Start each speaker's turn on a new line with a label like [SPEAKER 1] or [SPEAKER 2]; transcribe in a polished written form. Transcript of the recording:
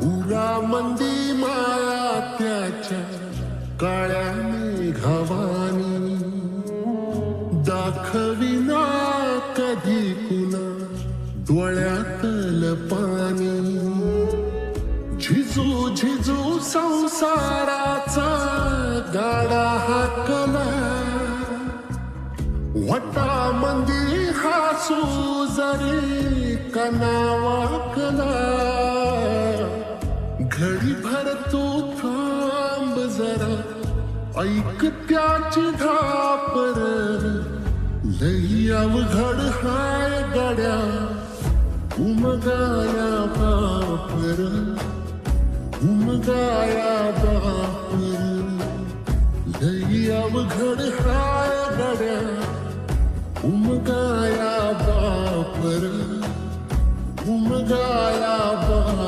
[SPEAKER 1] उरामंदी माया त्याच्या काळ्या मेघावानी दाखविना कधी कुणा डोळ्यातल पाणी झिजू झिजू संसाराचा गाडा हाकला वटामंदी हासू जरी कनावाकला घडी भर तू थांब जरा ऐक त्याची धापर लई अवघड हाय गड्या उमगाया बापर उमगाया बापर लई अवघड हाय गड्या उमगाया बापर उमगाया बापर